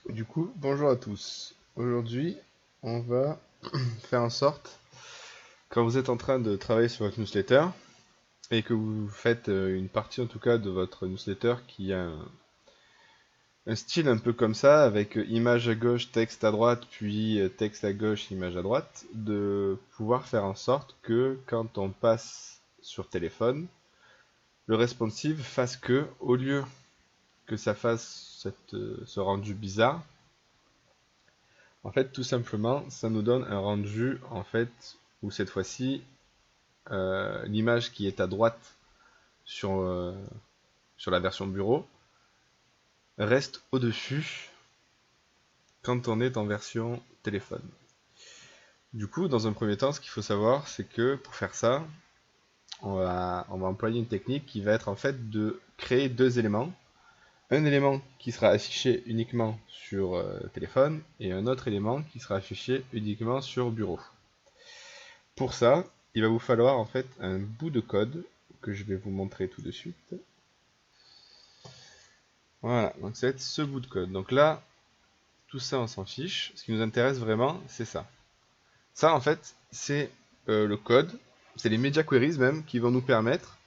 Du coup, bonjour à tous. Aujourd'hui, on va faire en sorte, quand vous êtes en train de travailler sur votre newsletter, et que vous faites une partie en tout cas de votre newsletter qui a un style un peu comme ça, avec image à gauche, texte à droite, puis texte à gauche, image à droite, de pouvoir faire en sorte que quand on passe sur téléphone, le responsive fasse que, au lieu que ça fasse ce rendu bizarre, en fait, tout simplement, ça nous donne un rendu, en fait, où cette fois-ci, l'image qui est à droite sur, sur la version bureau reste au-dessus quand on est en version téléphone. Du coup, dans un premier temps, ce qu'il faut savoir, c'est que pour faire ça, on va employer une technique qui va être en fait de créer deux éléments. Un élément qui sera affiché uniquement sur téléphone et un autre élément qui sera affiché uniquement sur bureau. Pour ça, il va vous falloir en fait un bout de code que je vais vous montrer tout de suite. Voilà, donc ça va être ce bout de code. Donc là, tout ça on s'en fiche. Ce qui nous intéresse vraiment, c'est ça. Ça en fait, c'est le code, c'est les media queries même qui vont nous permettre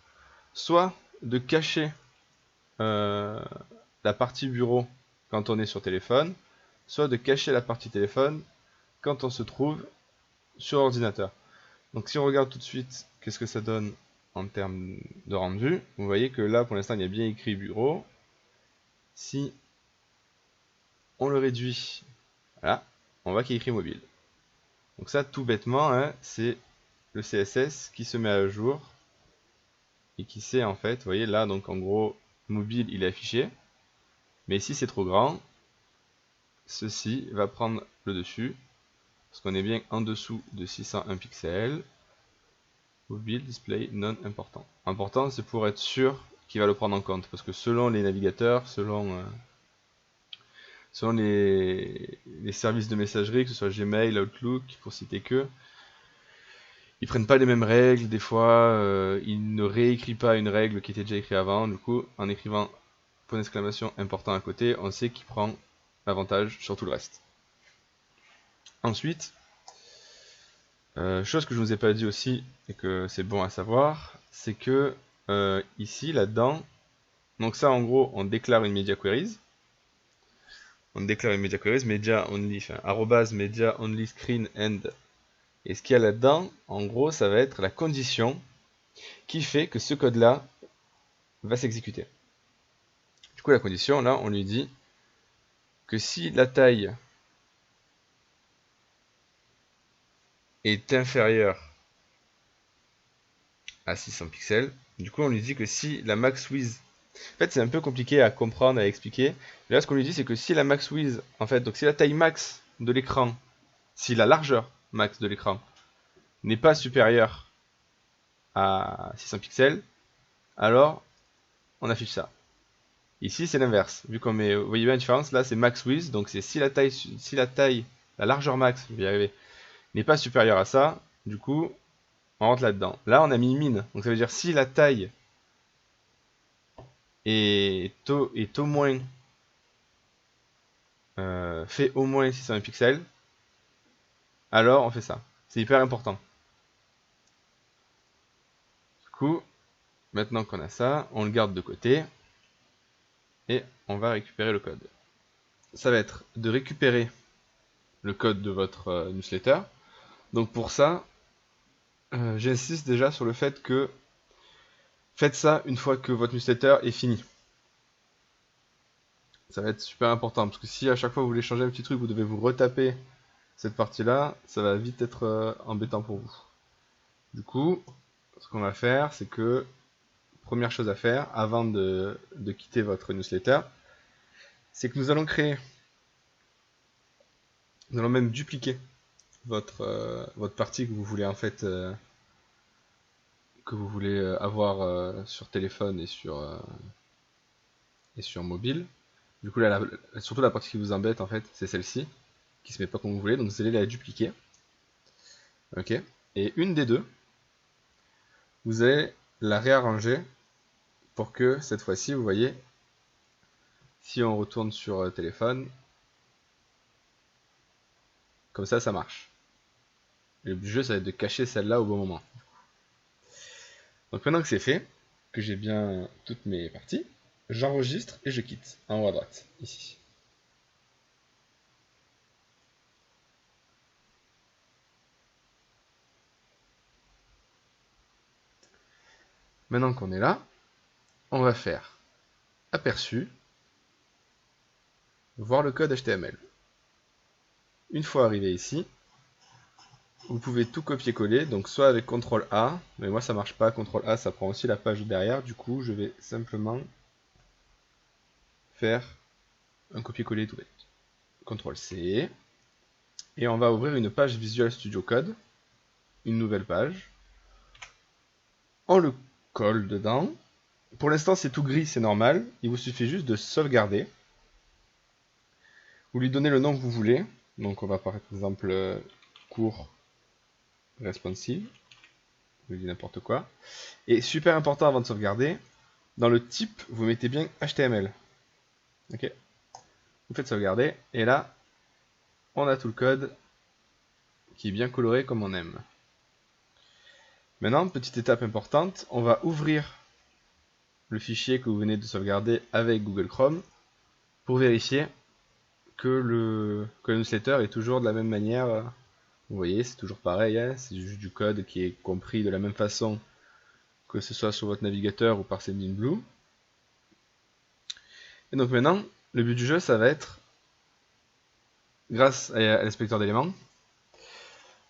soit de cacher euh, la partie bureau quand on est sur téléphone, soit de cacher la partie téléphone quand on se trouve sur ordinateur. Donc si on regarde tout de suite qu'est-ce que ça donne en termes de rendu, vous voyez que là pour l'instant il y a bien écrit bureau. Si on le réduit, voilà, on voit qu'il y a écrit mobile. Donc ça tout bêtement, hein, c'est le CSS qui se met à jour et qui sait en fait, vous voyez là donc en gros mobile il est affiché, mais si c'est trop grand, ceci va prendre le dessus, parce qu'on est bien en dessous de 601 pixels. Mobile display non important. Important, c'est pour être sûr qu'il va le prendre en compte, parce que selon les navigateurs, selon les services de messagerie, que ce soit Gmail, Outlook, pour citer que, ils prennent pas les mêmes règles, des fois, ils ne réécrivent pas une règle qui était déjà écrite avant, du coup, en écrivant point d'exclamation important à côté, on sait qu'il prend l'avantage sur tout le reste. Ensuite, chose que je ne vous ai pas dit aussi, et que c'est bon à savoir, c'est que ici, là-dedans, donc ça en gros, on déclare une media queries. On déclare une media queries, media only, enfin, arrobase media only screen end. Et ce qu'il y a là-dedans, en gros, ça va être la condition qui fait que ce code-là va s'exécuter. Du coup, la condition, là, on lui dit que si la taille est inférieure à 600 pixels, du coup, on lui dit que si la max width. En fait, c'est un peu compliqué à comprendre, à expliquer. Mais là, ce qu'on lui dit, c'est que si la max width, en fait, donc si la taille max de l'écran, si la largeur max de l'écran n'est pas supérieure à 600 pixels, alors on affiche ça. Ici, c'est l'inverse. Vu qu'on met, vous voyez bien la différence, là, c'est max width, donc c'est si la taille, la largeur max, je vais y arriver, n'est pas supérieure à ça, du coup, on rentre là-dedans. Là, on a mis min, donc ça veut dire si la taille est au moins fait au moins 600 pixels, alors on fait ça. C'est hyper important. Du coup, maintenant qu'on a ça, on le garde de côté et on va récupérer le code. Ça va être de récupérer le code de votre newsletter. Donc pour ça, j'insiste déjà sur le fait que faites ça une fois que votre newsletter est fini. Ça va être super important parce que si à chaque fois vous voulez changer un petit truc, vous devez vous retaper cette partie-là, ça va vite être embêtant pour vous. Du coup, ce qu'on va faire, c'est que première chose à faire avant de quitter votre newsletter, c'est que nous allons même dupliquer votre partie que vous voulez en fait que vous voulez avoir sur téléphone et sur mobile. Du coup là, surtout la partie qui vous embête en fait, c'est celle-ci qui se met pas comme vous voulez, donc vous allez la dupliquer. Ok. Et une des deux, vous allez la réarranger pour que cette fois-ci, vous voyez, si on retourne sur téléphone, Comme ça marche. Le but du jeu, ça va être de cacher celle-là au bon moment. Donc maintenant que c'est fait, que j'ai bien toutes mes parties, j'enregistre et je quitte, en haut à droite, ici. Maintenant qu'on est là, on va faire aperçu, voir le code HTML. Une fois arrivé ici, vous pouvez tout copier-coller, donc soit avec CTRL A, mais moi ça marche pas, CTRL A ça prend aussi la page derrière, du coup je vais simplement faire un copier-coller tout bête. CTRL C, et on va ouvrir une page Visual Studio Code, une nouvelle page, on le colle dedans. Pour l'instant c'est tout gris, c'est normal, il vous suffit juste de sauvegarder. Vous lui donnez le nom que vous voulez, donc on va par exemple cours responsive, je dis n'importe quoi. Et super important avant de sauvegarder, dans le type, vous mettez bien HTML. Ok. Vous faites sauvegarder, et là, on a tout le code qui est bien coloré comme on aime. Maintenant, petite étape importante, on va ouvrir le fichier que vous venez de sauvegarder avec Google Chrome pour vérifier que le newsletter est toujours de la même manière. Vous voyez, c'est toujours pareil, hein, c'est juste du code qui est compris de la même façon que ce soit sur votre navigateur ou par Sendinblue. Et donc maintenant, le but du jeu, ça va être, grâce à l'inspecteur d'éléments,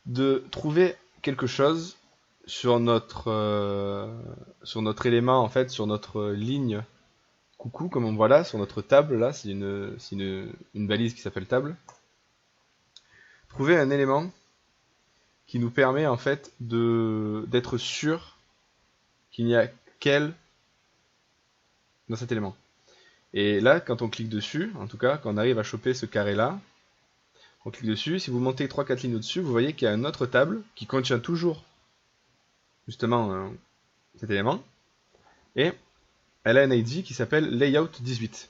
de trouver quelque chose sur notre élément, en fait, sur notre ligne coucou, comme on voit là, sur notre table, là, c'est une balise qui s'appelle table. Trouver un élément qui nous permet, en fait, d'être sûr qu'il n'y a qu'elle dans cet élément. Et là, quand on clique dessus, en tout cas, quand on arrive à choper ce carré-là, on clique dessus, si vous montez 3-4 lignes au-dessus, vous voyez qu'il y a une autre table qui contient toujours, justement, cet élément, et elle a un ID qui s'appelle layout18.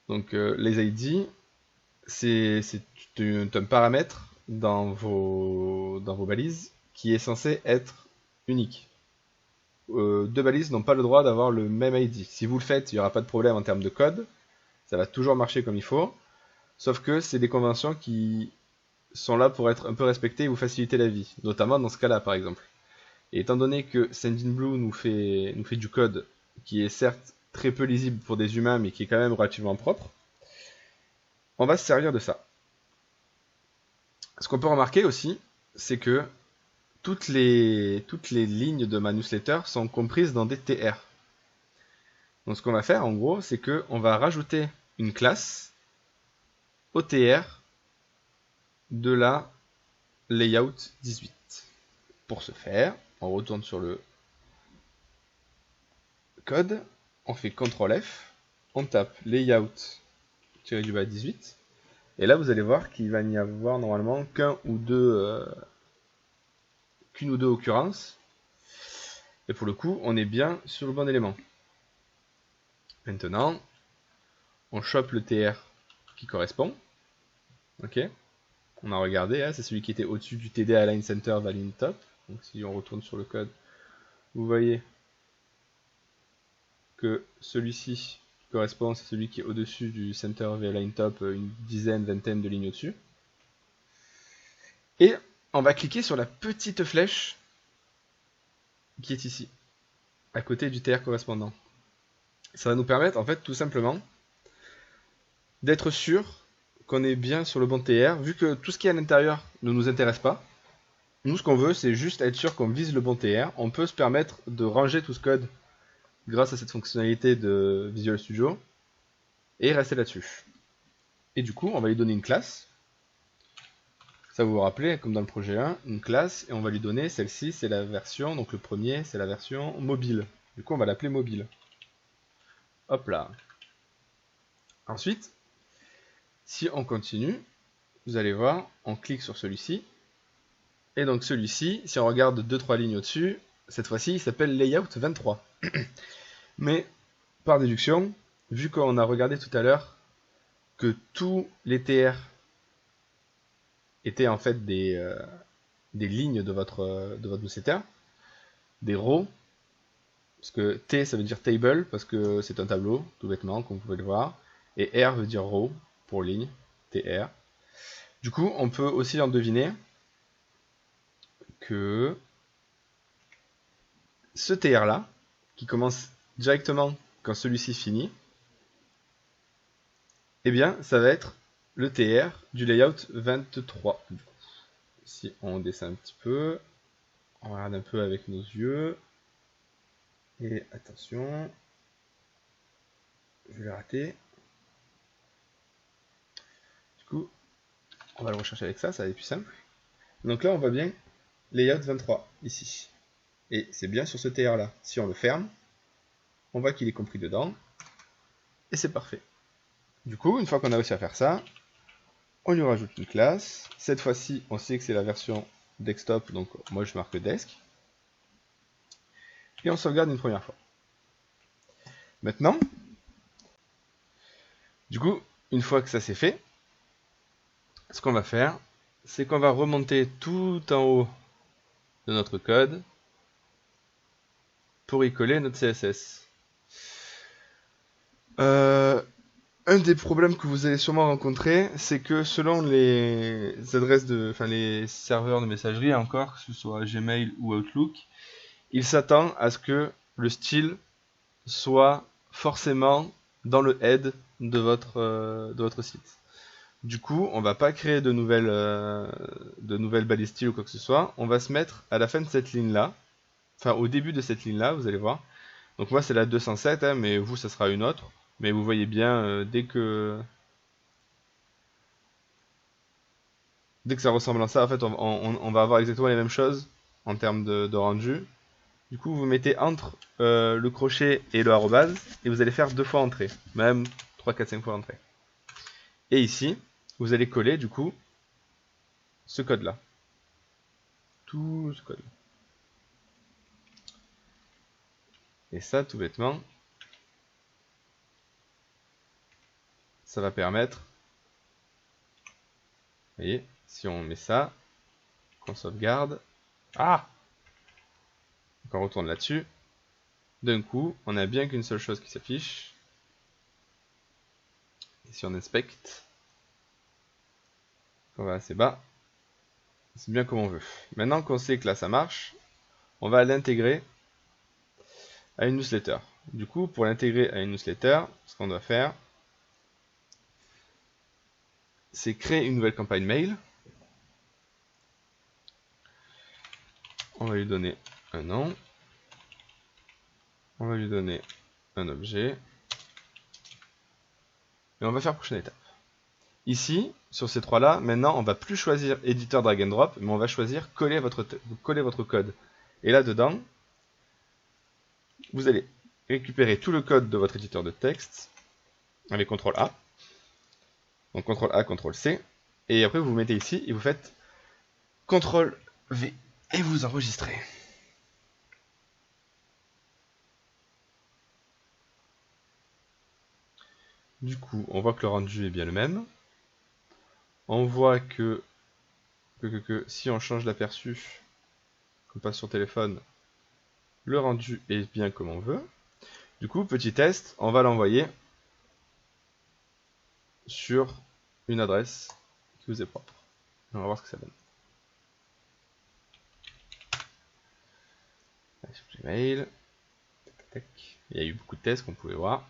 Donc les ID, c'est un paramètre dans vos balises qui est censé être unique. Deux balises n'ont pas le droit d'avoir le même ID. Si vous le faites, il n'y aura pas de problème en termes de code, ça va toujours marcher comme il faut, sauf que c'est des conventions qui sont là pour être un peu respectées et vous faciliter la vie, notamment dans ce cas-là par exemple. Et étant donné que Sendinblue nous fait du code qui est certes très peu lisible pour des humains, mais qui est quand même relativement propre, on va se servir de ça. Ce qu'on peut remarquer aussi, c'est que toutes les lignes de ma newsletter sont comprises dans des TR. Donc ce qu'on va faire en gros, c'est qu'on va rajouter une classe au TR de la layout 18. Pour ce faire, on retourne sur le code, on fait CTRL F, on tape layout-18, et là vous allez voir qu'il va n'y avoir normalement qu'une ou deux occurrences, et pour le coup on est bien sur le bon élément. Maintenant, on chope le TR qui correspond, ok, on a regardé, hein, c'est celui qui était au-dessus du TD Align Center Align Top, donc si on retourne sur le code, vous voyez que celui-ci correspond, c'est celui qui est au-dessus du Center Align Top, une dizaine, vingtaine de lignes au-dessus. Et on va cliquer sur la petite flèche qui est ici, à côté du TR correspondant. Ça va nous permettre, en fait, tout simplement, d'être sûr qu'on est bien sur le bon TR, vu que tout ce qui est à l'intérieur ne nous intéresse pas. Nous, ce qu'on veut, c'est juste être sûr qu'on vise le bon TR. On peut se permettre de ranger tout ce code grâce à cette fonctionnalité de Visual Studio et rester là-dessus. Et du coup, on va lui donner une classe. Ça vous vous rappelez, comme dans le projet 1, une classe, et on va lui donner celle-ci, c'est la version, donc le premier, c'est la version mobile. Du coup, on va l'appeler mobile. Hop là. Ensuite, si on continue, vous allez voir, on clique sur celui-ci, et donc celui-ci, si on regarde 2-3 lignes au-dessus, cette fois-ci, il s'appelle Layout 23. Mais, par déduction, vu qu'on a regardé tout à l'heure que tous les TR étaient en fait des lignes de votre newsletter, des rows, parce que T ça veut dire table, parce que c'est un tableau, tout bêtement, comme vous pouvez le voir, et R veut dire row, pour ligne, TR. Du coup, on peut aussi en deviner que ce TR là, qui commence directement quand celui-ci finit, eh bien, ça va être le TR du layout 23. Si on descend un petit peu, on regarde un peu avec nos yeux, et attention, je l'ai raté. Du coup, on va le rechercher avec ça, ça va être plus simple. Donc là, on voit bien layout 23, ici. Et c'est bien sur ce TR là. Si on le ferme, on voit qu'il est compris dedans, et c'est parfait. Du coup, une fois qu'on a réussi à faire ça, on lui rajoute une classe. Cette fois-ci, on sait que c'est la version desktop, donc moi je marque desk. Et on sauvegarde une première fois. Maintenant, du coup, une fois que ça c'est fait, ce qu'on va faire, c'est qu'on va remonter tout en haut de notre code pour y coller notre CSS. Un des problèmes que vous allez sûrement rencontrer, c'est que selon les adresses les serveurs de messagerie encore, que ce soit Gmail ou Outlook, il s'attend à ce que le style soit forcément dans le head de votre site. Du coup, on va pas créer de nouvelles balises style ou quoi que ce soit. On va se mettre à la fin de cette ligne-là, enfin au début de cette ligne-là, vous allez voir. Donc moi c'est la 207, hein, mais vous ça sera une autre. Mais vous voyez bien, dès que ça ressemble à ça, en fait, on va avoir exactement les mêmes choses en termes de rendu. Du coup, vous mettez entre le crochet et le arrobase, et vous allez faire 2 fois entrée, même 3, 4, 5 fois entrée. Et ici, vous allez coller, du coup, ce code-là. Tout ce code. Et ça, tout bêtement, ça va permettre, vous voyez, si on met ça, qu'on sauvegarde, ah, qu'on retourne là-dessus, d'un coup, on n'a bien qu'une seule chose qui s'affiche. Et si on inspecte, on va assez bas, c'est bien comme on veut. Maintenant qu'on sait que là ça marche, on va l'intégrer à une newsletter. Du coup, pour l'intégrer à une newsletter, ce qu'on doit faire, c'est créer une nouvelle campagne mail. On va lui donner un nom. On va lui donner un objet. Et on va faire prochaine étape. Ici, sur ces trois-là, maintenant, on va plus choisir éditeur drag and drop, mais on va choisir coller votre code. Et là-dedans, vous allez récupérer tout le code de votre éditeur de texte avec CTRL A. Donc CTRL A, CTRL C. Et après, vous vous mettez ici et vous faites CTRL V. Et vous enregistrez. Du coup, on voit que le rendu est bien le même. On voit que si on change d'aperçu, qu'on passe sur téléphone, le rendu est bien comme on veut. Du coup, petit test, on va l'envoyer sur une adresse qui vous est propre. On va voir ce que ça donne. Sur Gmail. Il y a eu beaucoup de tests qu'on pouvait voir.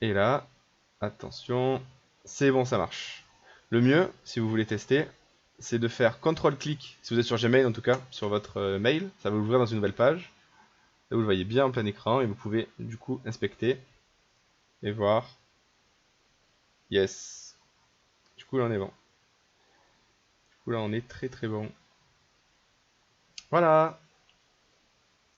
Et là, attention, c'est bon, ça marche. Le mieux, si vous voulez tester, c'est de faire CTRL-clic, si vous êtes sur Gmail en tout cas, sur votre mail, ça va ouvrir dans une nouvelle page. Là, vous le voyez bien en plein écran et vous pouvez du coup inspecter et voir. Yes. Du coup, là, on est bon. Du coup, là, on est très très bon. Voilà.